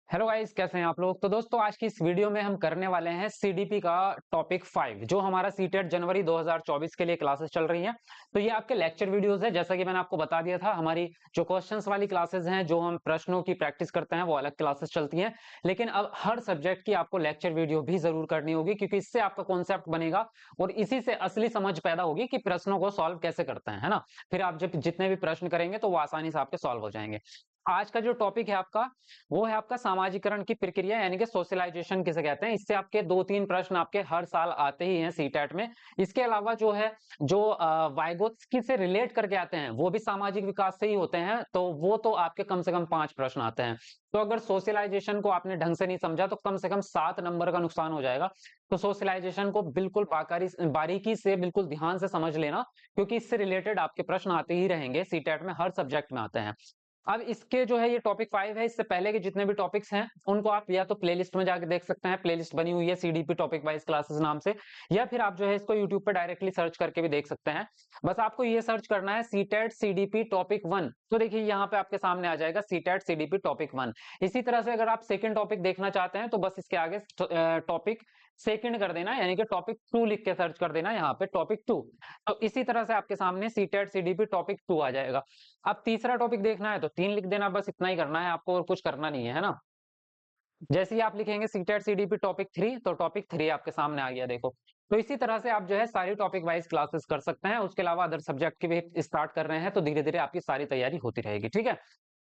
Hello guys, कैसे हैं आप लोग। तो दोस्तों, आज की इस वीडियो में हम करने वाले हैं सीडीपी का टॉपिक 5, जो हमारा सीटेट जनवरी 2024 के लिए क्लासेस चल रही हैं। तो ये आपके लेक्चर वीडियोस है। जैसा कि मैंने आपको बता दिया था, हमारी जो क्वेश्चंस वाली क्लासेस हैं, जो हम प्रश्नों की प्रैक्टिस करते हैं, वो अलग क्लासेस चलती हैं। लेकिन अब हर सब्जेक्ट की आपको लेक्चर वीडियो भी जरूर करनी होगी, क्योंकि इससे आपका कॉन्सेप्ट बनेगा और इसी से असली समझ पैदा होगी कि प्रश्नों को सॉल्व कैसे करते हैं, है ना। फिर आप जब जितने भी प्रश्न करेंगे तो वो आसानी से आपके सॉल्व हो जाएंगे। आज का जो टॉपिक है आपका, वो है आपका सामाजिकरण की प्रक्रिया, यानी कि सोशलाइजेशन किसे कहते हैं। इससे आपके 2-3 प्रश्न आपके हर साल आते ही हैं सीटेट में। इसके अलावा जो है, जो वाइगोत्स्की से रिलेट करके आते हैं, वो भी सामाजिक विकास से ही होते हैं। तो वो तो आपके कम से कम 5 प्रश्न आते हैं। तो अगर सोशलाइजेशन को आपने ढंग से नहीं समझा तो कम से कम 7 नंबर का नुकसान हो जाएगा। तो सोशलाइजेशन को बिल्कुल बारीकी से, बिल्कुल ध्यान से समझ लेना, क्योंकि इससे रिलेटेड आपके प्रश्न आते ही रहेंगे। सीटेट में हर सब्जेक्ट में आते हैं। अब इसके जो है, ये टॉपिक 5 है। इससे पहले के जितने भी टॉपिक्स हैं उनको आप या तो प्लेलिस्ट में जाके देख सकते हैं। प्लेलिस्ट बनी हुई है सीडीपी टॉपिक वाइज क्लासेस नाम से। या फिर आप जो है इसको यूट्यूब पे डायरेक्टली सर्च करके भी देख सकते हैं। बस आपको ये सर्च करना है सीटेट सीडीपी टॉपिक 1। तो देखिए, यहाँ पे आपके सामने आ जाएगा सीटेट सीडीपी टॉपिक 1। इसी तरह से अगर आप सेकंड टॉपिक देखना चाहते हैं तो बस इसके आगे टॉपिक सेकंड कर देना, यानी कि टॉपिक 2 लिख के सर्च कर देना, यहाँ पे टॉपिक 2। तो इसी तरह से आपके सामने सीटेट सीडीपी टॉपिक 2 आ जाएगा। अब तीसरा टॉपिक देखना है तो 3 लिख देना, बस इतना ही करना है आपको और कुछ करना नहीं है ना। जैसे ही आप लिखेंगे सीटेट सीडीपी टॉपिक 3, तो टॉपिक 3 आपके सामने आ गया, देखो। तो इसी तरह से आप जो है सारी टॉपिक वाइज क्लासेस कर सकते हैं। उसके अलावा अदर सब्जेक्ट की भी स्टार्ट कर रहे हैं, तो धीरे धीरे आपकी सारी तैयारी होती रहेगी, ठीक है।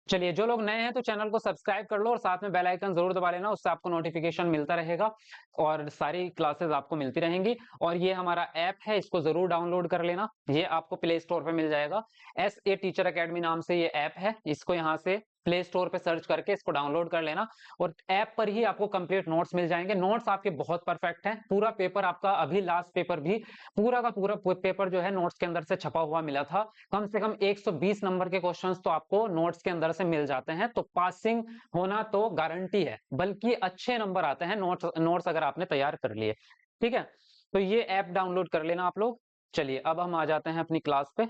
चलिए, जो लोग नए हैं तो चैनल को सब्सक्राइब कर लो और साथ में बेल आइकन जरूर दबा लेना, उससे आपको नोटिफिकेशन मिलता रहेगा और सारी क्लासेस आपको मिलती रहेंगी। और ये हमारा ऐप है, इसको जरूर डाउनलोड कर लेना। ये आपको प्ले स्टोर पे मिल जाएगा। SA टीचर अकेडमी नाम से ये ऐप है। इसको यहाँ से प्ले स्टोर पे सर्च करके इसको डाउनलोड कर लेना। और ऐप पर ही आपको कंप्लीट नोट्स मिल जाएंगे। नोट्स आपके बहुत परफेक्ट हैं। पूरा पेपर आपका, अभी लास्ट पेपर भी पूरा का पूरा पेपर जो है नोट्स के अंदर से छपा हुआ मिला था। कम से कम 120 नंबर के क्वेश्चंस तो आपको नोट्स के अंदर से मिल जाते हैं। तो पासिंग होना तो गारंटी है, बल्कि अच्छे नंबर आते हैं नोट्स नोट्स अगर आपने तैयार कर लिए, ठीक है। तो ये ऐप डाउनलोड कर लेना आप लोग। चलिए, अब हम आ जाते हैं अपनी क्लास पे।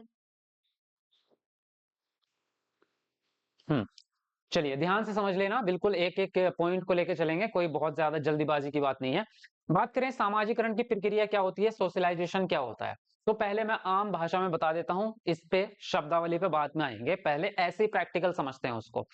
हम्म चलिए, ध्यान से समझ लेना, बिल्कुल एक एक पॉइंट को लेकर चलेंगे, कोई बहुत ज्यादा जल्दीबाजी की बात नहीं है। बात करें सामाजिकरण की प्रक्रिया क्या होती है, सोशलाइजेशन क्या होता है, तो पहले मैं आम भाषा में बता देता हूं। इस पे शब्दावली पे बाद में आएंगे, पहले ऐसे ही प्रैक्टिकल समझते हैं उसको।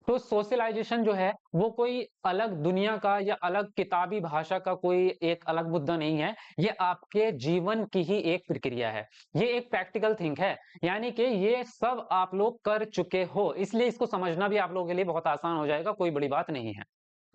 तो सोशलाइजेशन जो है, वो कोई अलग दुनिया का या अलग किताबी भाषा का कोई एक अलग मुद्दा नहीं है। ये आपके जीवन की ही एक प्रक्रिया है। ये एक प्रैक्टिकल थिंक है, यानी कि ये सब आप लोग कर चुके हो, इसलिए इसको समझना भी आप लोगों के लिए बहुत आसान हो जाएगा, कोई बड़ी बात नहीं है।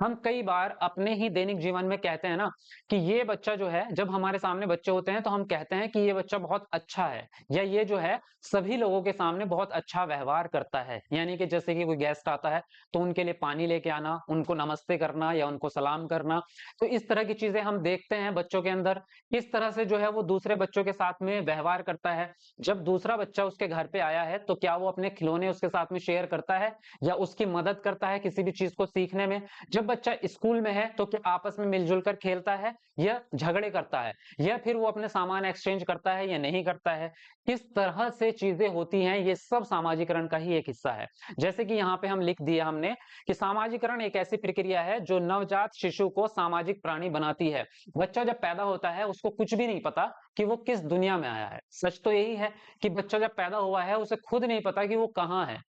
हम कई बार अपने ही दैनिक जीवन में कहते हैं ना कि ये बच्चा जो है, जब हमारे सामने बच्चे होते हैं तो हम कहते हैं कि ये बच्चा बहुत अच्छा है, या ये जो है सभी लोगों के सामने बहुत अच्छा व्यवहार करता है। यानी कि जैसे कि कोई गेस्ट आता है तो उनके लिए पानी लेके आना, उनको नमस्ते करना या उनको सलाम करना। तो इस तरह की चीजें हम देखते हैं बच्चों के अंदर, किस तरह से जो है वो दूसरे बच्चों के साथ में व्यवहार करता है। जब दूसरा बच्चा उसके घर पे आया है तो क्या वो अपने खिलौने उसके साथ में शेयर करता है, या उसकी मदद करता है किसी भी चीज को सीखने में। जब बच्चा स्कूल में है तो क्या आपस में मिलजुल कर खेलता है या झगड़े करता है, या फिर वो अपने सामान एक्सचेंज करता है या नहीं करता है। किस तरह से चीजें होती हैं, ये सब सामाजिकरण का ही एक हिस्सा है। जैसे कि यहाँ पे हम लिख दिया हमने कि सामाजिकरण एक ऐसी प्रक्रिया है जो नवजात शिशु को सामाजिक प्राणी बनाती है। बच्चा जब पैदा होता है उसको कुछ भी नहीं पता कि वो किस दुनिया में आया है। सच तो यही है कि बच्चा जब पैदा हुआ है उसे खुद नहीं पता कि वो कहाँ है।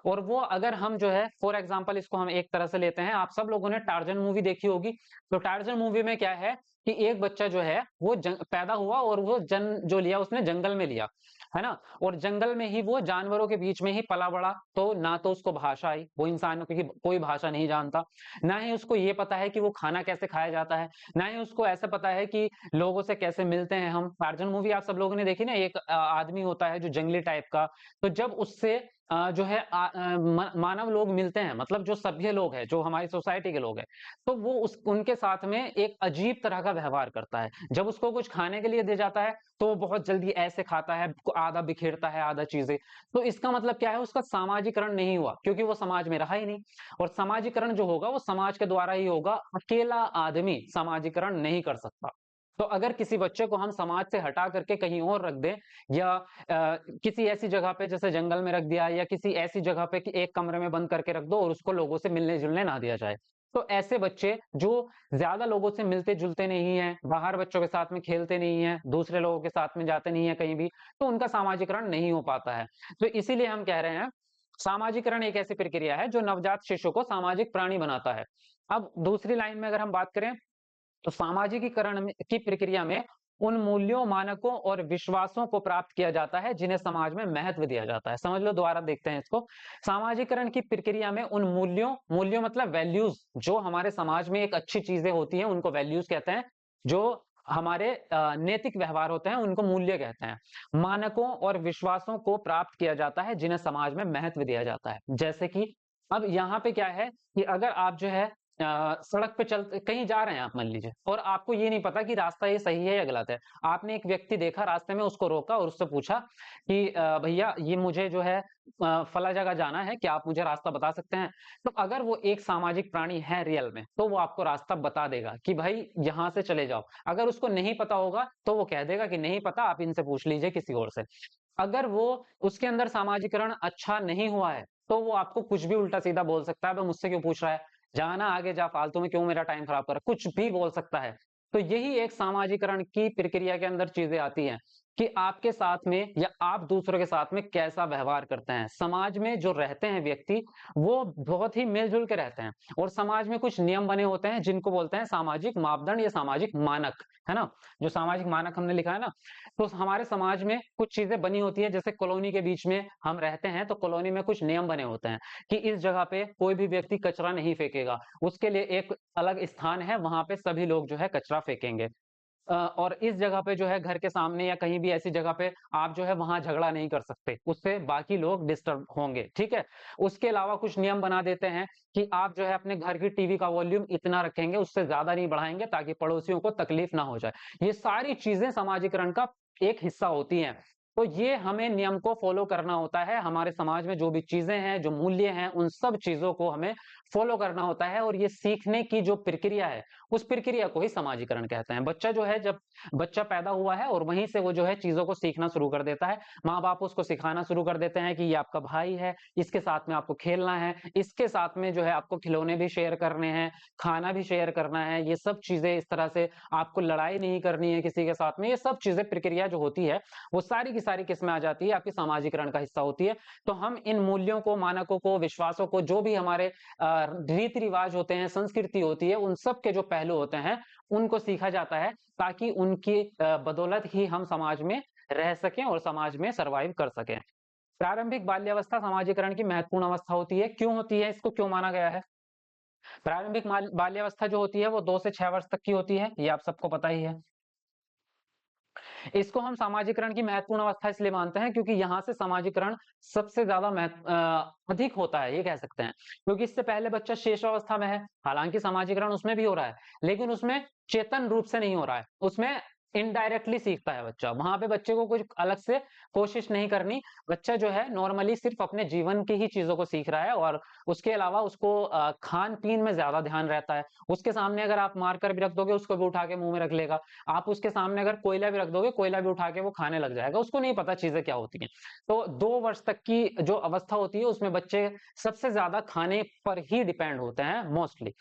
और वो, अगर हम जो है फॉर एग्जांपल इसको हम एक तरह से लेते हैं, आप सब लोगों ने टार्जन मूवी देखी होगी। तो टार्जन मूवी में क्या है कि एक बच्चा जो है वो पैदा हुआ और वो जन्म जो लिया उसने जंगल में लिया, है ना। और जंगल में ही वो जानवरों के बीच में ही पला बड़ा। तो ना तो उसको भाषा आई, वो इंसानों की कोई भाषा नहीं जानता। ना ही उसको ये पता है कि वो खाना कैसे खाया जाता है। ना ही उसको ऐसा पता है कि लोगों से कैसे मिलते हैं हम। टार्जन मूवी आप सब लोगों ने देखी ना, एक आदमी होता है जो जंगली टाइप का। तो जब उससे जो है मानव लोग मिलते हैं, मतलब जो सभ्य लोग हैं, जो हमारी सोसाइटी के लोग हैं, तो वो उनके साथ में एक अजीब तरह का व्यवहार करता है। जब उसको कुछ खाने के लिए दे जाता है तो वो बहुत जल्दी ऐसे खाता है, आधा बिखेरता है आधा चीजें। तो इसका मतलब क्या है, उसका सामाजिकरण नहीं हुआ, क्योंकि वो समाज में रहा ही नहीं। और सामाजिकरण जो होगा वो समाज के द्वारा ही होगा, अकेला आदमी सामाजिकरण नहीं कर सकता। तो अगर किसी बच्चे को हम समाज से हटा करके कहीं और रख दें या किसी ऐसी जगह पे जैसे जंगल में रख दिया या किसी ऐसी जगह पे कि एक कमरे में बंद करके रख दो और उसको लोगों से मिलने जुलने ना दिया जाए, तो ऐसे बच्चे जो ज्यादा लोगों से मिलते जुलते नहीं है, बाहर बच्चों के साथ में खेलते नहीं है, दूसरे लोगों के साथ में जाते नहीं है कहीं भी, तो उनका सामाजिकरण नहीं हो पाता है। तो इसीलिए हम कह रहे हैं सामाजिकरण एक ऐसी प्रक्रिया है जो नवजात शिशु को सामाजिक प्राणी बनाता है। अब दूसरी लाइन में अगर हम बात करें तो सामाजिकीकरण की प्रक्रिया में उन मूल्यों, मानकों और विश्वासों को प्राप्त किया जाता है जिन्हें समाज में महत्व दिया जाता है। समझ लो, दोबारा देखते हैं इसको। सामाजिकरण की प्रक्रिया में उन मूल्यों, मूल्यों मतलब वैल्यूज, जो हमारे समाज में एक अच्छी चीजें होती हैं उनको वैल्यूज कहते हैं। जो हमारे नैतिक व्यवहार होते हैं उनको मूल्य कहते हैं। मानकों और विश्वासों को प्राप्त किया जाता है जिन्हें समाज में महत्व दिया जाता है। जैसे कि अब यहाँ पे क्या है कि अगर आप जो है सड़क पे चल कहीं जा रहे हैं आप मान लीजिए, और आपको ये नहीं पता कि रास्ता ये सही है या गलत है। आपने एक व्यक्ति देखा रास्ते में, उसको रोका और उससे पूछा कि भैया ये मुझे जो है फला जगह जाना है, क्या आप मुझे रास्ता बता सकते हैं? तो अगर वो एक सामाजिक प्राणी है रियल में, तो वो आपको रास्ता बता देगा कि भाई यहाँ से चले जाओ। अगर उसको नहीं पता होगा तो वो कह देगा कि नहीं पता, आप इनसे पूछ लीजिए किसी और से। अगर वो उसके अंदर सामाजिकरण अच्छा नहीं हुआ है तो वो आपको कुछ भी उल्टा सीधा बोल सकता है, भाई मुझसे क्यों पूछ रहा है, जाना आगे जा, फालतू में क्यों मेरा टाइम खराब कर, कुछ भी बोल सकता है। तो यही एक सामाजिकरण की प्रक्रिया के अंदर चीजें आती हैं कि आपके साथ में या आप दूसरों के साथ में कैसा व्यवहार करते हैं। समाज में जो रहते हैं व्यक्ति, वो बहुत ही मिलजुल के रहते हैं, और समाज में कुछ नियम बने होते हैं जिनको बोलते हैं सामाजिक मापदंड या सामाजिक मानक, है ना। जो सामाजिक मानक हमने लिखा है ना, तो हमारे समाज में कुछ चीजें बनी होती है। जैसे कॉलोनी के बीच में हम रहते हैं तो कॉलोनी में कुछ नियम बने होते हैं कि इस जगह पे कोई भी व्यक्ति कचरा नहीं फेंकेगा, उसके लिए एक अलग स्थान है, वहां पे सभी लोग जो है कचरा फेंकेंगे। और इस जगह पे जो है घर के सामने या कहीं भी ऐसी जगह पे आप जो है वहां झगड़ा नहीं कर सकते, उससे बाकी लोग डिस्टर्ब होंगे, ठीक है। उसके अलावा कुछ नियम बना देते हैं कि आप जो है अपने घर की टीवी का वॉल्यूम इतना रखेंगे, उससे ज्यादा नहीं बढ़ाएंगे ताकि पड़ोसियों को तकलीफ ना हो जाए। ये सारी चीजें सामाजिकरण का एक हिस्सा होती हैं। तो ये हमें नियम को फॉलो करना होता है। हमारे समाज में जो भी चीजें हैं, जो मूल्य हैं, उन सब चीजों को हमें फॉलो करना होता है। और ये सीखने की जो प्रक्रिया है, उस प्रक्रिया को ही समाजीकरण कहते हैं। बच्चा जो है, जब बच्चा पैदा हुआ है और वहीं से वो जो है चीजों को सीखना शुरू कर देता है। माँ बाप उसको सिखाना शुरू कर देते हैं कि ये आपका भाई है, इसके साथ में आपको खेलना है, इसके साथ में जो है आपको खिलौने भी शेयर करने हैं, खाना भी शेयर करना है, ये सब चीजें इस तरह से, आपको लड़ाई नहीं करनी है किसी के साथ में। ये सब चीजें प्रक्रिया जो होती है वो सारी की सारी किस्में आ जाती है, आपकी सामाजिकरण का हिस्सा होती है। तो हम इन मूल्यों को, मानकों को, विश्वासों को, जो भी हमारे रीति रिवाज होते हैं, संस्कृति होती है, उन सब के जो पहलू होते हैं उनको सीखा जाता है, ताकि उनकी बदौलत ही हम समाज में रह सकें और समाज में सरवाइव कर सकें। प्रारंभिक बाल्यावस्था सामाजिकरण की महत्वपूर्ण अवस्था होती है। क्यों होती है, इसको क्यों माना गया है? प्रारंभिक बाल्यावस्था जो होती है वो 2 से 6 वर्ष तक की होती है, ये आप सबको पता ही है। इसको हम सामाजिकरण की महत्वपूर्ण अवस्था इसलिए मानते हैं क्योंकि यहाँ से सामाजिकरण सबसे ज्यादा अधिक होता है, ये कह सकते हैं। क्योंकि इससे पहले बच्चा शेषावस्था में है, हालांकि सामाजिकरण उसमें भी हो रहा है, लेकिन उसमें चेतन रूप से नहीं हो रहा है, उसमें इनडायरेक्टली सीखता है बच्चा। वहां पे बच्चे को कुछ अलग से कोशिश नहीं करनी, बच्चा जो है नॉर्मली सिर्फ अपने जीवन की ही चीजों को सीख रहा है, और उसके अलावा उसको खान पीन में ज्यादा ध्यान रहता है। उसके सामने अगर आप मारकर भी रख दोगे, उसको भी उठा के मुंह में रख लेगा। आप उसके सामने अगर कोयला भी रख दोगे, कोयला भी उठा के वो खाने लग जाएगा, उसको नहीं पता चीजें क्या होती हैं। तो 2 वर्ष तक की जो अवस्था होती है उसमें बच्चे सबसे ज्यादा खाने पर ही डिपेंड होते हैं मोस्टली।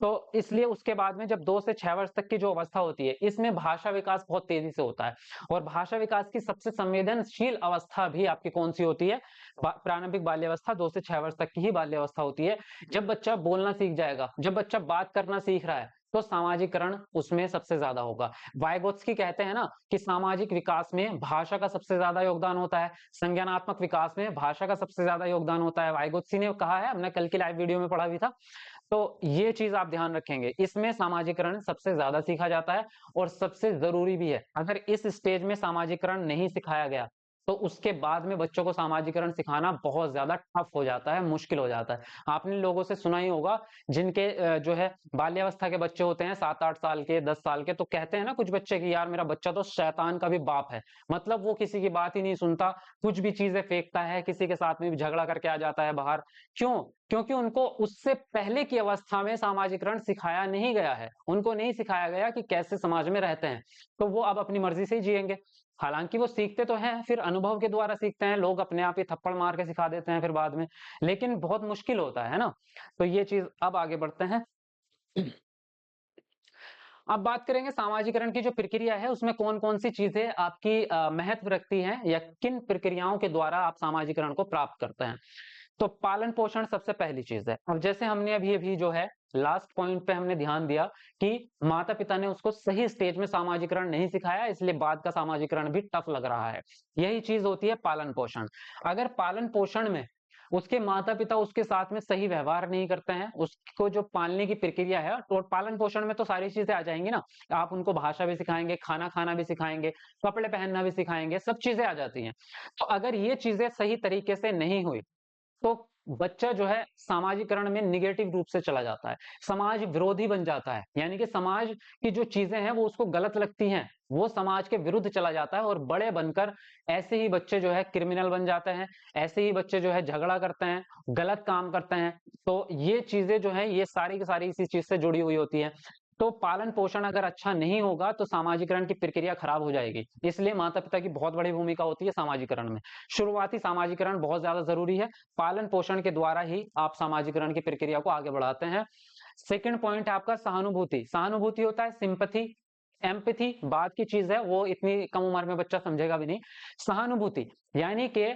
तो इसलिए उसके बाद में जब 2 से 6 वर्ष तक की जो अवस्था होती है, इसमें भाषा विकास बहुत तेजी से होता है। और भाषा विकास की सबसे संवेदनशील अवस्था भी आपकी कौन सी होती है? प्रारंभिक बाल्यावस्था, 2 से 6 वर्ष तक की ही बाल्यावस्था होती है। जब बच्चा बोलना सीख जाएगा, जब बच्चा बात करना सीख रहा है, तो सामाजिकरण उसमें सबसे ज्यादा होगा। वाइगोत्स्की कहते हैं ना कि सामाजिक विकास में भाषा का सबसे ज्यादा योगदान होता है, संज्ञानात्मक विकास में भाषा का सबसे ज्यादा योगदान होता है। वाइगोत्स्की ने कहा है, हमने कल की लाइव वीडियो में पढ़ा भी था। तो ये चीज आप ध्यान रखेंगे, इसमें सामाजिकरण सबसे ज्यादा सीखा जाता है और सबसे जरूरी भी है। अगर इस स्टेज में सामाजिकरण नहीं सिखाया गया तो उसके बाद में बच्चों को सामाजिकरण सिखाना बहुत ज्यादा टफ हो जाता है, मुश्किल हो जाता है। आपने लोगों से सुना ही होगा जिनके जो है बाल्यावस्था के बच्चे होते हैं, 7-8 साल के, 10 साल के, तो कहते हैं ना कुछ बच्चे कि यार मेरा बच्चा तो शैतान का भी बाप है। मतलब वो किसी की बात ही नहीं सुनता, कुछ भी चीजें फेंकता है, किसी के साथ में भी झगड़ा करके आ जाता है बाहर। क्यों? क्योंकि उनको उससे पहले की अवस्था में सामाजिकरण सिखाया नहीं गया है, उनको नहीं सिखाया गया कि कैसे समाज में रहते हैं, तो वो अब अपनी मर्जी से ही जिएंगे। हालांकि वो सीखते तो हैं, फिर अनुभव के द्वारा सीखते हैं, लोग अपने आप ही थप्पड़ मार के सिखा देते हैं फिर बाद में, लेकिन बहुत मुश्किल होता है ना। तो ये चीज, अब आगे बढ़ते हैं। अब बात करेंगे सामाजिकरण की जो प्रक्रिया है उसमें कौन कौन सी चीजें आपकी महत्व रखती हैं, या किन प्रक्रियाओं के द्वारा आप सामाजिकरण को प्राप्त करते हैं। तो पालन पोषण सबसे पहली चीज है। अब जैसे हमने अभी अभी जो है लास्ट पॉइंट पे हमने ध्यान दिया कि माता पिता ने उसको सही स्टेज में सामाजिकरण नहीं सिखाया, इसलिए बाद का सामाजिकरण भी टफ लग रहा है। यही चीज होती है पालन पोषण। अगर पालन पोषण में उसके माता पिता उसके साथ में सही व्यवहार नहीं करते हैं, उसको जो पालने की प्रक्रिया है, तो पालन पोषण में तो सारी चीजें आ जाएंगी ना। आप उनको भाषा भी सिखाएंगे, खाना खाना भी सिखाएंगे, कपड़े पहनना भी सिखाएंगे, सब चीजें आ जाती हैं। तो अगर ये चीजें सही तरीके से नहीं हुई तो बच्चा जो है सामाजिकरण में निगेटिव रूप से चला जाता है, समाज विरोधी बन जाता है। यानी कि समाज की जो चीजें हैं वो उसको गलत लगती हैं, वो समाज के विरुद्ध चला जाता है, और बड़े बनकर ऐसे ही बच्चे जो है क्रिमिनल बन जाते हैं, ऐसे ही बच्चे जो है झगड़ा करते हैं, गलत काम करते हैं। तो ये चीजें जो है ये सारी की सारी इसी चीज से जुड़ी हुई होती है। तो पालन पोषण अगर अच्छा नहीं होगा तो सामाजिकरण की प्रक्रिया खराब हो जाएगी। इसलिए माता पिता की बहुत बड़ी भूमिका होती है सामाजिकरण में। शुरुआती सामाजिकरण बहुत ज्यादा जरूरी है, पालन पोषण के द्वारा ही आप सामाजिकरण की प्रक्रिया को आगे बढ़ाते हैं। सेकंड पॉइंट है आपका सहानुभूति। सहानुभूति होता है सिंपैथी, एम्पैथी बाद की चीज है, वो इतनी कम उम्र में बच्चा समझेगा भी नहीं। सहानुभूति यानी कि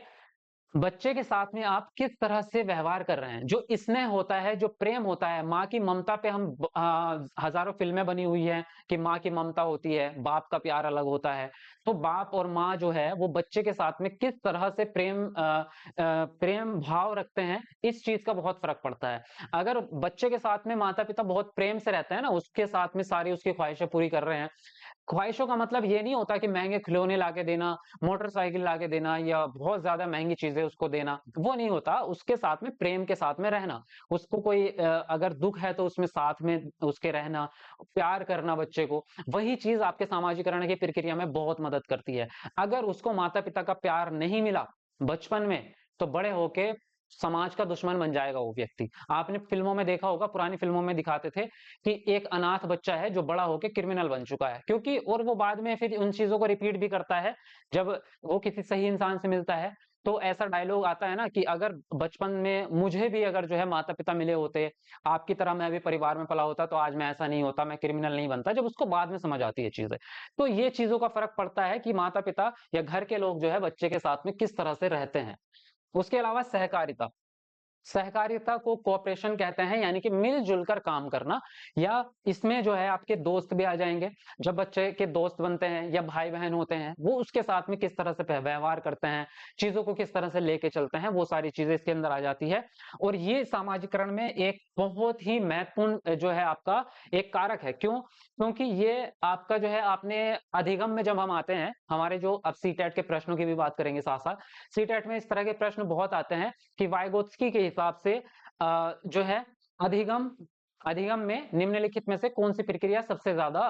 बच्चे के साथ में आप किस तरह से व्यवहार कर रहे हैं, जो स्नेह होता है, जो प्रेम होता है, माँ की ममता पे हम हजारों फिल्में बनी हुई हैं कि माँ की ममता होती है, बाप का प्यार अलग होता है। तो बाप और माँ जो है वो बच्चे के साथ में किस तरह से प्रेम भाव रखते हैं, इस चीज का बहुत फर्क पड़ता है। अगर बच्चे के साथ में माता पिता बहुत प्रेम से रहते हैं ना, उसके साथ में सारी उसकी ख्वाहिशें पूरी कर रहे हैं। ख्वाहिशों का मतलब ये नहीं होता कि महंगे खिलौने लाके देना, मोटरसाइकिल लाके देना, या बहुत ज्यादा महंगी चीजें उसको देना, वो नहीं होता। उसके साथ में प्रेम के साथ में रहना, उसको कोई अगर दुख है तो उसमें साथ में उसके रहना, प्यार करना बच्चे को, वही चीज आपके सामाजिकरण की प्रक्रिया में बहुत मदद करती है। अगर उसको माता पिता का प्यार नहीं मिला बचपन में, तो बड़े होके समाज का दुश्मन बन जाएगा वो व्यक्ति। आपने फिल्मों में देखा होगा, पुरानी फिल्मों में दिखाते थे कि एक अनाथ बच्चा है जो बड़ा होके क्रिमिनल बन चुका है, क्योंकि और वो बाद में फिर उन चीजों को रिपीट भी करता है जब वो किसी सही इंसान से मिलता है। तो ऐसा डायलॉग आता है ना कि अगर बचपन में मुझे भी अगर जो है माता पिता मिले होते, आपकी तरह मैं भी परिवार में पला होता, तो आज मैं ऐसा नहीं होता, मैं क्रिमिनल नहीं बनता, जब उसको बाद में समझ आती है चीजें। तो ये चीजों का फर्क पड़ता है कि माता पिता या घर के लोग जो है बच्चे के साथ में किस तरह से रहते हैं। उसके अलावा सहकारिता, सहकारिता को कोऑपरेशन कहते हैं, यानी कि मिलजुल कर काम करना। या इसमें जो है आपके दोस्त भी आ जाएंगे, जब बच्चे के दोस्त बनते हैं या भाई बहन होते हैं, वो उसके साथ में किस तरह से व्यवहार करते हैं, चीजों को किस तरह से लेके चलते हैं, वो सारी चीजें इसके अंदर आ जाती है। और ये सामाजिकरण में एक बहुत ही महत्वपूर्ण जो है आपका एक कारक है। क्यों? क्योंकि ये आपका जो है, आपने अधिगम में जब हम आते हैं, हमारे जो अब सीटेट के प्रश्नों की भी बात करेंगे साथ साथ, सीटेट में इस तरह के प्रश्न बहुत आते हैं कि वाइगोत्स्की के हिसाब से जो है अधिगम अधिगम में निम्नलिखित में से कौन सी प्रक्रिया सबसे ज्यादा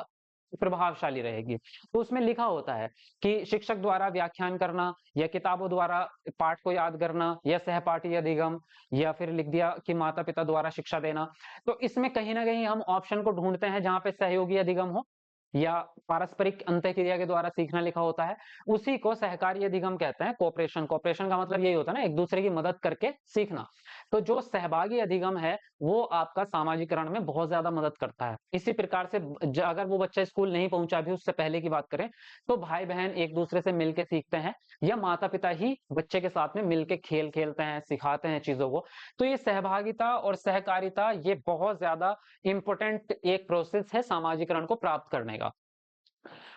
प्रभावशाली रहेगी। तो उसमें लिखा होता है कि शिक्षक द्वारा व्याख्यान करना, या किताबों द्वारा पाठ को याद करना, या सहपाठी अधिगम, या फिर लिख दिया कि माता पिता द्वारा शिक्षा देना। तो इसमें कहीं ना कहीं हम ऑप्शन को ढूंढते हैं जहां पे सहयोगी अधिगम हो या पारस्परिक अंतःक्रिया के द्वारा सीखना लिखा होता है, उसी को सहकारी अधिगम कहते हैं। कोऑपरेशन, कोऑपरेशन का मतलब यही होता है ना, एक दूसरे की मदद करके सीखना। तो जो सहभागी अधिगम है वो आपका सामाजिकरण में बहुत ज्यादा मदद करता है। इसी प्रकार से अगर वो बच्चा स्कूल नहीं पहुंचा भी, उससे पहले की बात करें, तो भाई बहन एक दूसरे से मिलके सीखते हैं, या माता पिता ही बच्चे के साथ में मिलके खेल खेलते हैं, सिखाते हैं चीजों को। तो ये सहभागिता और सहकारिता ये बहुत ज्यादा इंपॉर्टेंट एक प्रोसेस है सामाजिकरण को प्राप्त करने का।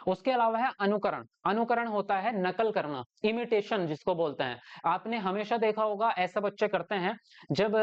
उसके अलावा है अनुकरण। अनुकरण होता है नकल करना, इमिटेशन जिसको बोलते हैं। आपने हमेशा देखा होगा ऐसा बच्चे करते हैं, जब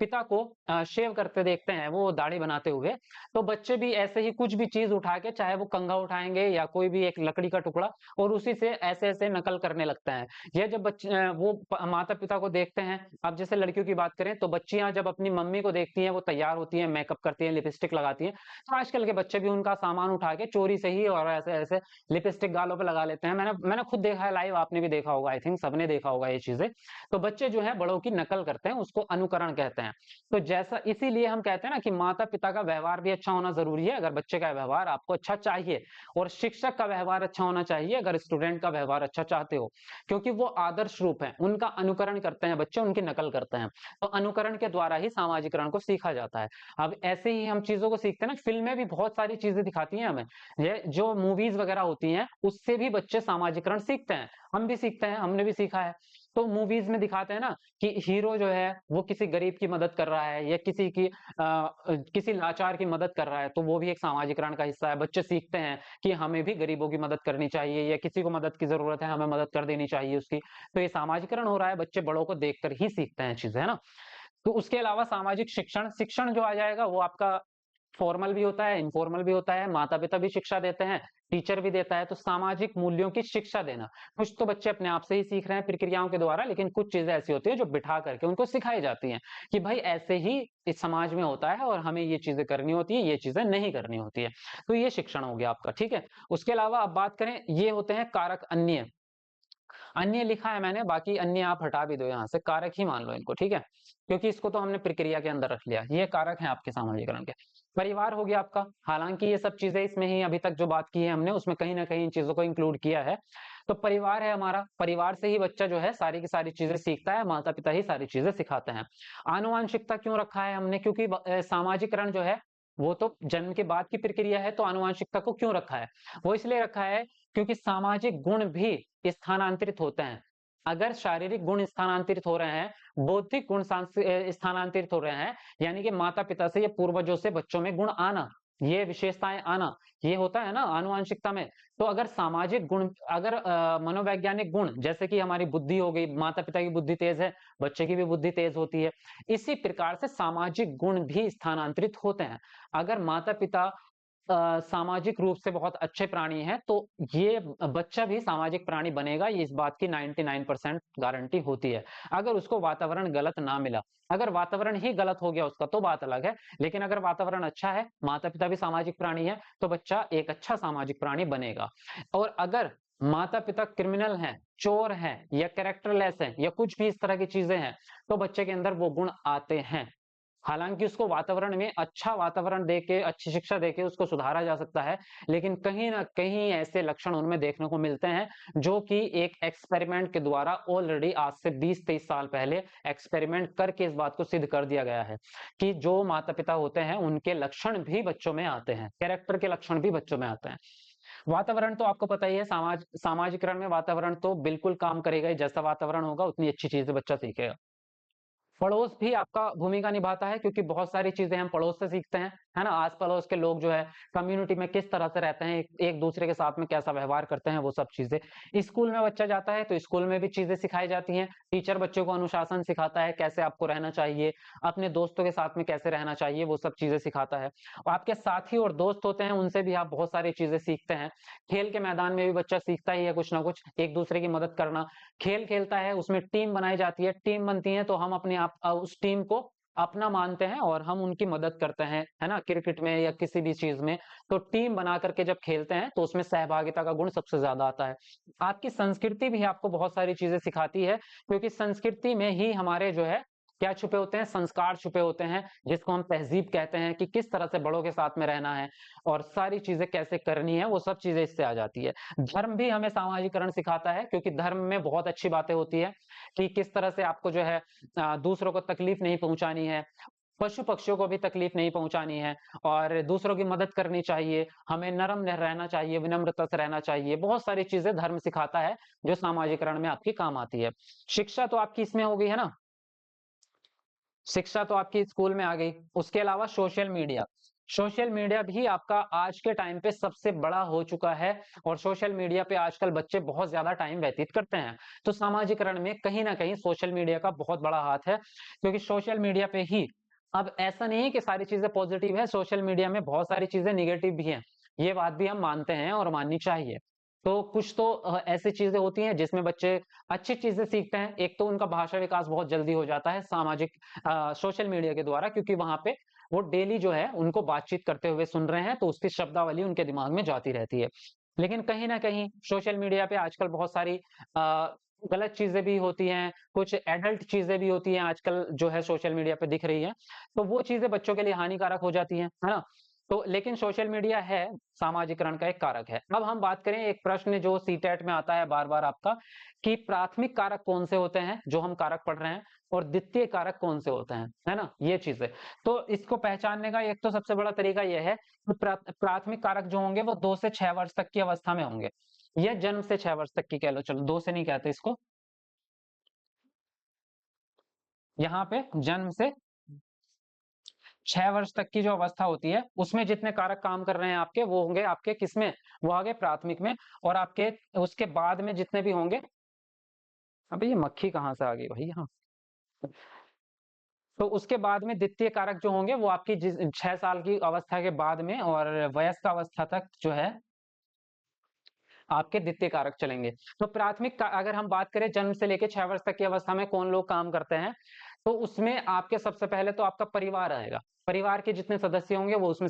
पिता को शेव करते देखते हैं, वो दाढ़ी बनाते हुए, तो बच्चे भी ऐसे ही कुछ भी चीज उठा के, चाहे वो कंघा उठाएंगे या कोई भी एक लकड़ी का टुकड़ा, और उसी से ऐसे ऐसे नकल करने लगता है। यह जब बच्चे वो माता पिता को देखते हैं, अब जैसे लड़कियों की बात करें तो बच्चियां जब अपनी मम्मी को देखती हैं, वो तैयार होती हैं, मेकअप करती हैं, लिपस्टिक लगाती हैं, तो आजकल के बच्चे भी उनका सामान उठा के चोरी से ही और ऐसे ऐसे लिपस्टिक गालों पे लगा लेते हैं। मैंने खुद देखा है लाइव, आपने भी देखा होगा, आई थिंक सबने देखा होगा ये चीजें। तो बच्चे जो है बड़ों की नकल करते हैं, उसको अनुकरण कहते हैं। तो जैसा, इसीलिए हम कहते हैं ना कि माता पिता का व्यवहार भी अच्छा होना जरूरी है अगर बच्चे का व्यवहार आपको अच्छा चाहिए, और शिक्षक का व्यवहार अच्छा होना चाहिए अगर स्टूडेंट का व्यवहार अच्छा चाहते हो, क्योंकि वो आदर्श रूप है, उनका अनुकरण करते हैं बच्चे, उनकी नकल करते हैं। तो अनुकरण के द्वारा ही सामाजिकरण को सीखा जाता है। अब ऐसे ही हम चीजों को सीखते हैं ना, फिल्में भी बहुत सारी चीजें दिखाती हैं हमें, ये जो मूवीज वगैरह होती हैं उससे भी बच्चे सामाजिकरण सीखते हैं, हम भी सीखते हैं, हमने भी सीखा है। तो मूवीज में दिखाते हैं ना कि हीरो जो है वो किसी गरीब की मदद कर रहा है, या किसी लाचार की मदद कर रहा है, तो वो भी एक सामाजिकरण का हिस्सा है। बच्चे सीखते हैं कि हमें भी गरीबों की मदद करनी चाहिए, या किसी को मदद की जरूरत है, हमें मदद कर देनी चाहिए उसकी। तो ये सामाजिकरण हो रहा है, बच्चे बड़ों को देखकर ही सीखते हैं चीजें, है ना। तो उसके अलावा सामाजिक शिक्षण, शिक्षण जो आ जाएगा वो आपका फॉर्मल भी होता है, इनफॉर्मल भी होता है, माता पिता भी शिक्षा देते हैं, टीचर भी देता है। तो सामाजिक मूल्यों की शिक्षा देना, कुछ तो बच्चे अपने आप से ही सीख रहे हैं प्रक्रियाओं के द्वारा, लेकिन कुछ चीजें ऐसी होती है जो बिठा करके उनको सिखाई जाती हैं कि भाई ऐसे ही इस समाज में होता है, और हमें ये चीजें करनी होती है, ये चीजें नहीं करनी होती है। तो ये शिक्षण हो गया आपका, ठीक है। उसके अलावा अब बात करें, ये होते हैं कारक अन्य। अन्य लिखा है मैंने, बाकी अन्य आप हटा भी दो यहाँ से, कारक ही मान लो इनको, ठीक है, क्योंकि इसको तो हमने प्रक्रिया के अंदर रख लिया। ये कारक हैं आपके सामाजिकरण के। परिवार हो गया आपका, हालांकि ये सब चीजें इसमें ही अभी तक जो बात की है हमने, उसमें कहीं ना कहीं इन चीजों को इंक्लूड किया है। तो परिवार है हमारा, परिवार से ही बच्चा जो है सारी की सारी चीजें सीखता है, माता पिता ही सारी चीजें सिखाते हैं। आनुवंशिकता क्यों रखा है हमने, क्योंकि सामाजिकरण जो है वो तो जन्म के बाद की प्रक्रिया है, तो आनुवंशिकता को क्यों रखा है, वो इसलिए रखा है क्योंकि सामाजिक गुण भी स्थानांतरित होते हैं। अगर शारीरिक गुण स्थानांतरित हो रहे हैं, बौद्धिक गुण स्थानांतरित हो रहे हैं, यानी कि माता पिता से या पूर्वजों से बच्चों में गुण आना, ये विशेषताएं आना, ये होता है ना आनुवंशिकता में। तो अगर सामाजिक गुण, अगर मनोवैज्ञानिक गुण, जैसे कि हमारी बुद्धि हो गई, माता पिता की बुद्धि तेज है, बच्चे की भी बुद्धि तेज होती है, इसी प्रकार से सामाजिक गुण भी स्थानांतरित होते हैं। अगर माता पिता सामाजिक रूप से बहुत अच्छे प्राणी हैं, तो ये बच्चा भी सामाजिक प्राणी बनेगा, ये इस बात की 99% गारंटी होती है, अगर उसको वातावरण गलत ना मिला। अगर वातावरण ही गलत हो गया उसका तो बात अलग है, लेकिन अगर वातावरण अच्छा है, माता पिता भी सामाजिक प्राणी है, तो बच्चा एक अच्छा सामाजिक प्राणी बनेगा। और अगर माता पिता क्रिमिनल हैं, चोर हैं, या कैरेक्टरलेस हैं, या कुछ भी इस तरह की चीजें हैं, तो बच्चे के अंदर वो गुण आते हैं। हालांकि उसको वातावरण में अच्छा वातावरण देके, अच्छी शिक्षा देके उसको सुधारा जा सकता है, लेकिन कहीं ना कहीं ऐसे लक्षण उनमें देखने को मिलते हैं जो कि एक एक्सपेरिमेंट के द्वारा ऑलरेडी आज से 20-23 साल पहले एक्सपेरिमेंट करके इस बात को सिद्ध कर दिया गया है कि जो माता पिता होते हैं उनके लक्षण भी बच्चों में आते हैं, कैरेक्टर के लक्षण भी बच्चों में आते हैं। वातावरण तो आपको पता ही है, सामाजिकरण में वातावरण तो बिल्कुल काम करेगा ही, जैसा वातावरण होगा उतनी अच्छी चीजें बच्चा सीखेगा। पड़ोस भी आपका भूमिका निभाता है, क्योंकि बहुत सारी चीजें हम पड़ोस से सीखते हैं, है ना। आस पड़ोस के लोग जो है कम्युनिटी में किस तरह से रहते हैं, एक दूसरे के साथ में कैसा व्यवहार करते हैं, वो सब चीजें। स्कूल में बच्चा जाता है तो स्कूल में भी चीजें सिखाई जाती हैं, टीचर बच्चों को अनुशासन सिखाता है, कैसे आपको रहना चाहिए, अपने दोस्तों के साथ में कैसे रहना चाहिए, वो सब चीजें सिखाता है। और आपके साथी और दोस्त होते हैं, उनसे भी आप बहुत सारी चीजें सीखते हैं। खेल के मैदान में भी बच्चा सीखता ही है कुछ ना कुछ, एक दूसरे की मदद करना। खेल खेलता है, उसमें टीम बनाई जाती है, टीम बनती है, तो हम अपने आप उस टीम को अपना मानते हैं और हम उनकी मदद करते हैं, है ना, क्रिकेट में या किसी भी चीज में। तो टीम बना करके जब खेलते हैं तो उसमें सहभागिता का गुण सबसे ज्यादा आता है। आपकी संस्कृति भी आपको बहुत सारी चीजें सिखाती है, क्योंकि संस्कृति में ही हमारे जो है क्या छुपे होते हैं, संस्कार छुपे होते हैं, जिसको हम तहजीब कहते हैं, कि किस तरह से बड़ों के साथ में रहना है और सारी चीजें कैसे करनी है, वो सब चीजें इससे आ जाती है। धर्म भी हमें सामाजिकरण सिखाता है, क्योंकि धर्म में बहुत अच्छी बातें होती है कि किस तरह से आपको जो है दूसरों को तकलीफ नहीं पहुंचानी है, पशु पक्षियों को भी तकलीफ नहीं पहुंचानी है, और दूसरों की मदद करनी चाहिए, हमें नरम रहना चाहिए, विनम्रता से रहना चाहिए। बहुत सारी चीजें धर्म सिखाता है जो सामाजिकरण में आपकी काम आती है। शिक्षा तो आपकी इसमें हो गई, है ना, शिक्षा तो आपकी स्कूल में आ गई। उसके अलावा सोशल मीडिया, सोशल मीडिया भी आपका आज के टाइम पे सबसे बड़ा हो चुका है और सोशल मीडिया पे आजकल बच्चे बहुत ज्यादा टाइम व्यतीत करते हैं। तो सामाजिकरण में कहीं ना कहीं सोशल मीडिया का बहुत बड़ा हाथ है, क्योंकि सोशल मीडिया पे ही अब ऐसा नहीं है कि सारी चीजें पॉजिटिव है, सोशल मीडिया में बहुत सारी चीजें निगेटिव भी हैं। ये बात भी हम मानते हैं और माननी चाहिए। तो कुछ तो ऐसी चीजें होती हैं जिसमें बच्चे अच्छी चीजें सीखते हैं। एक तो उनका भाषा विकास बहुत जल्दी हो जाता है सामाजिक सोशल मीडिया के द्वारा, क्योंकि वहां पे वो डेली जो है उनको बातचीत करते हुए सुन रहे हैं, तो उसकी शब्दावली उनके दिमाग में जाती रहती है। लेकिन कहीं ना कहीं सोशल मीडिया पे आजकल बहुत सारी गलत चीजें भी होती हैं, कुछ एडल्ट चीजें भी होती हैं आजकल जो है सोशल मीडिया पे दिख रही है। तो वो चीजें बच्चों के लिए हानिकारक हो जाती हैं, है ना। तो लेकिन सोशल मीडिया है सामाजिकरण का एक कारक है। अब हम बात करें एक प्रश्न जो सीटेट में आता है बार बार आपका, कि प्राथमिक कारक कौन से होते हैं जो हम कारक पढ़ रहे हैं, और द्वितीय कारक कौन से होते हैं, है ना, ये चीजें। तो इसको पहचानने का एक तो सबसे बड़ा तरीका यह है कि प्राथमिक कारक जो होंगे वो 2 से 6 वर्ष तक की अवस्था में होंगे, या जन्म से 6 वर्ष तक की कह लो, चलो 2 से नहीं कहते इसको, यहाँ पे जन्म से 6 वर्ष तक की जो अवस्था होती है उसमें जितने कारक काम कर रहे हैं आपके, वो होंगे आपके किसमें, वो आगे प्राथमिक में। और आपके उसके बाद में जितने भी होंगे, अबे ये मक्खी कहाँ से आ गई भाई यहाँ। तो उसके बाद में द्वितीय कारक जो होंगे वो आपकी 6 साल की अवस्था के बाद में और वयस्क अवस्था तक जो है आपके द्वितीय कारक चलेंगे। तो प्राथमिक का अगर हम बात करें जन्म से लेकर 6 वर्ष तक की अवस्था में कौन लोग काम करते हैं, तो उसमें आपके सबसे पहले तो आपका परिवार आएगा। परिवार के जितने सदस्य होंगे वो उसमें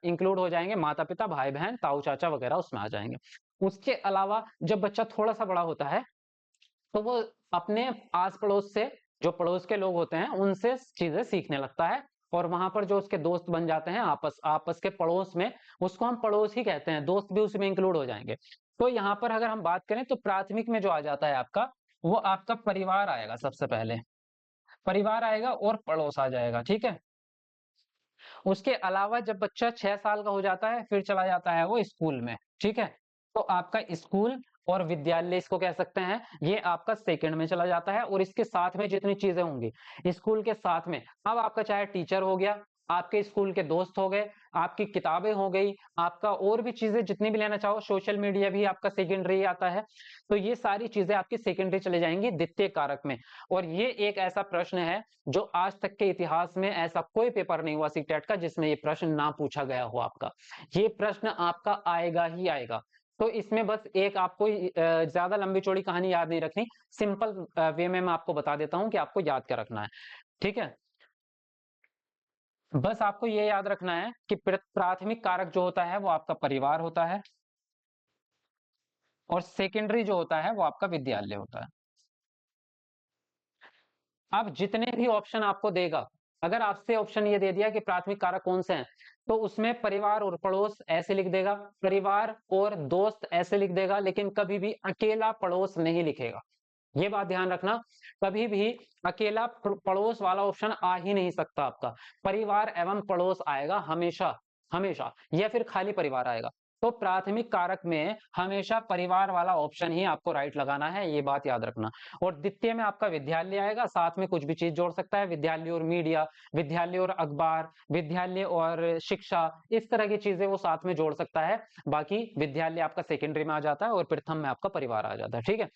इंक्लूड हो जाएंगे, माता पिता भाई बहन ताऊ चाचा वगैरह उसमें आ जाएंगे। उसके अलावा जब बच्चा थोड़ा सा बड़ा होता है तो वो अपने आस पड़ोस से, जो पड़ोस के लोग होते हैं उनसे चीजें सीखने लगता है, और वहां पर जो उसके दोस्त बन जाते हैं आपस आपस के पड़ोस में, उसको हम पड़ोस ही कहते हैं, दोस्त भी उसमें इंक्लूड हो जाएंगे। तो यहाँ पर अगर हम बात करें तो प्राथमिक में जो आ जाता है आपका, वो आपका परिवार आएगा सबसे पहले, परिवार आएगा और पड़ोस आ जाएगा, ठीक है। उसके अलावा जब बच्चा 6 साल का हो जाता है फिर चला जाता है वो स्कूल में, ठीक है। तो आपका स्कूल और विद्यालय इसको कह सकते हैं, ये आपका सेकंड में चला जाता है। और इसके साथ में जितनी चीजें होंगी स्कूल के साथ में, अब आपका चाहे टीचर हो गया, आपके स्कूल के दोस्त हो गए, आपकी किताबें हो गई, आपका और भी चीजें जितनी भी लेना चाहो, सोशल मीडिया भी आपका सेकेंडरी आता है। तो ये सारी चीजें आपकी सेकेंडरी चले जाएंगी द्वितीय कारक में। और ये एक ऐसा प्रश्न है जो आज तक के इतिहास में ऐसा कोई पेपर नहीं हुआ सीटेट का जिसमें ये प्रश्न ना पूछा गया हो आपका। ये प्रश्न आपका आएगा ही आएगा। तो इसमें बस एक आपको ज्यादा लंबी चौड़ी कहानी याद नहीं रखनी, सिंपल वे में मैं आपको बता देता हूं कि आपको याद क्या रखना है, ठीक है। बस आपको ये याद रखना है कि प्राथमिक कारक जो होता है वो आपका परिवार होता है, और सेकेंडरी जो होता है वो आपका विद्यालय होता है। अब जितने भी ऑप्शन आपको देगा, अगर आपसे ऑप्शन ये दे दिया कि प्राथमिक कारक कौन से हैं, तो उसमें परिवार और पड़ोस ऐसे लिख देगा, परिवार और दोस्त ऐसे लिख देगा, लेकिन कभी भी अकेला पड़ोस नहीं लिखेगा। ये बात ध्यान रखना, कभी भी अकेला पड़ोस वाला ऑप्शन आ ही नहीं सकता आपका। परिवार एवं पड़ोस आएगा हमेशा, हमेशा, या फिर खाली परिवार आएगा। तो प्राथमिक कारक में हमेशा परिवार वाला ऑप्शन ही आपको राइट लगाना है, ये बात याद रखना। और द्वितीय में आपका विद्यालय आएगा, साथ में कुछ भी चीज जोड़ सकता है, विद्यालय और मीडिया, विद्यालय और अखबार, विद्यालय और शिक्षा, इस तरह की चीजें वो साथ में जोड़ सकता है। बाकी विद्यालय आपका सेकेंडरी में आ जाता है और प्रथम में आपका परिवार आ जाता है, ठीक है।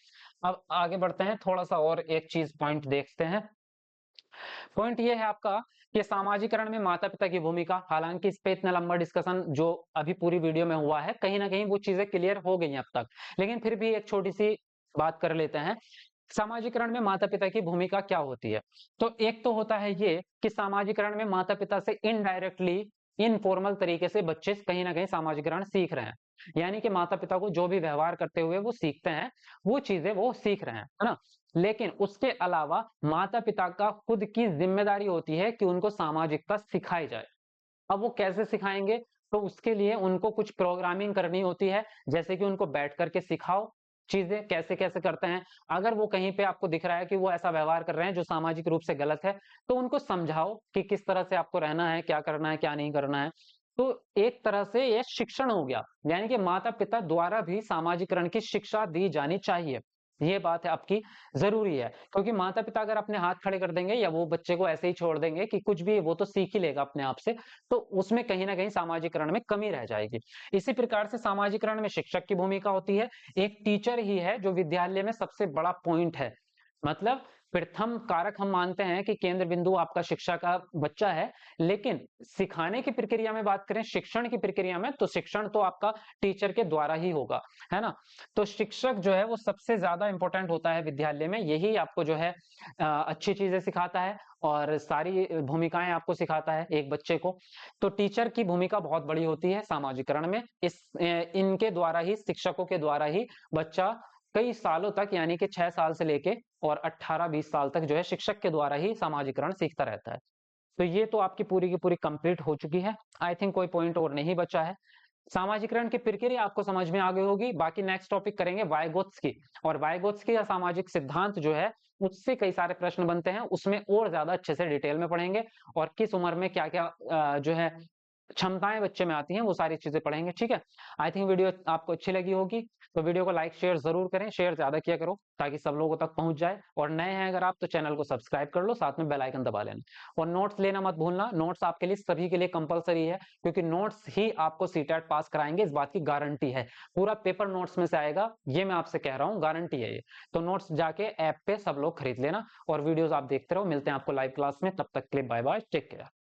अब आगे बढ़ते हैं, थोड़ा सा और एक चीज पॉइंट देखते हैं। पॉइंट ये है आपका कि सामाजिकरण में माता पिता की भूमिका, हालांकि इस पे इतना लंबा डिस्कशन जो अभी पूरी वीडियो में हुआ है, कहीं ना कहीं वो चीजें क्लियर हो गई हैं अब तक, लेकिन फिर भी एक छोटी सी बात कर लेते हैं। सामाजिकरण में माता पिता की भूमिका क्या होती है। तो एक तो होता है ये कि सामाजिकरण में माता पिता से इनडायरेक्टली, इनफॉर्मल तरीके से बच्चे कहीं ना कहीं सामाजिकरण सीख रहे हैं, यानी कि माता पिता को जो भी व्यवहार करते हुए वो सीखते हैं, वो चीजें वो सीख रहे हैं, है ना। लेकिन उसके अलावा माता पिता का खुद की जिम्मेदारी होती है कि उनको सामाजिकता सिखाई जाए। अब वो कैसे सिखाएंगे, तो उसके लिए उनको कुछ प्रोग्रामिंग करनी होती है, जैसे कि उनको बैठ करके सिखाओ चीजें कैसे कैसे करते हैं। अगर वो कहीं पे आपको दिख रहा है कि वो ऐसा व्यवहार कर रहे हैं जो सामाजिक रूप से गलत है, तो उनको समझाओ कि किस तरह से आपको रहना है, क्या करना है क्या नहीं करना है। तो एक तरह से ये शिक्षण हो गया, यानी कि माता पिता द्वारा भी सामाजिकरण की शिक्षा दी जानी चाहिए। ये बात है आपकी जरूरी है, क्योंकि माता पिता अगर अपने हाथ खड़े कर देंगे या वो बच्चे को ऐसे ही छोड़ देंगे कि कुछ भी वो तो सीख ही लेगा अपने आप से, तो उसमें कहीं ना कहीं सामाजिकरण में कमी रह जाएगी। इसी प्रकार से सामाजिकरण में शिक्षक की भूमिका होती है। एक टीचर ही है जो विद्यालय में सबसे बड़ा पॉइंट है। मतलब प्रथम कारक हम मानते हैं कि केंद्र बिंदु आपका शिक्षा का बच्चा है, लेकिन सिखाने की प्रक्रिया में बात करें, शिक्षण की प्रक्रिया में, तो शिक्षण तो आपका टीचर के द्वारा ही होगा, है ना। तो शिक्षक जो है वो सबसे ज्यादा इंपॉर्टेंट होता है विद्यालय में। यही आपको जो है अच्छी चीजें सिखाता है और सारी भूमिकाएं आपको सिखाता है एक बच्चे को। तो टीचर की भूमिका बहुत बड़ी होती है सामाजिकरण में। इनके द्वारा ही, शिक्षकों के द्वारा ही बच्चा कई सालों तक, यानी कि 6 साल से लेके और 18-20 साल तक जो है शिक्षक के द्वारा ही सामाजिकरण सीखता रहता है। तो ये तो आपकी पूरी की पूरी कंप्लीट हो चुकी है। आई थिंक कोई पॉइंट और नहीं बचा है। सामाजिकरण की प्रक्रिया आपको समझ में आ गई होगी। बाकी नेक्स्ट टॉपिक करेंगे वाइगोत्स्की, और वाइगोत्स्की का सामाजिक सिद्धांत जो है उससे कई सारे प्रश्न बनते हैं, उसमें और ज्यादा अच्छे से डिटेल में पढ़ेंगे और किस उम्र में क्या क्या जो है क्षमताएं बच्चे में आती हैं, वो सारी चीजें पढ़ेंगे। ठीक है, आई थिंक वीडियो आपको अच्छी लगी होगी, तो वीडियो को लाइक शेयर जरूर करें, शेयर ज्यादा किया करो ताकि सब लोगों तक पहुंच जाए। और नए हैं अगर आप, तो चैनल को सब्सक्राइब कर लो, साथ में बेल आइकन दबा लेना। और नोट्स लेना मत भूलना, नोट्स आपके लिए सभी के लिए कंपलसरी है, क्योंकि नोट्स ही आपको सीटेट पास कराएंगे, इस बात की गारंटी है। पूरा पेपर नोट्स में से आएगा, ये मैं आपसे कह रहा हूँ, गारंटी है ये। तो नोट्स जाके ऐप पे सब लोग खरीद लेना और वीडियोस आप देखते रहो। मिलते हैं आपको लाइव क्लास में, तब तक के लिए बाय बाय, टेक केयर।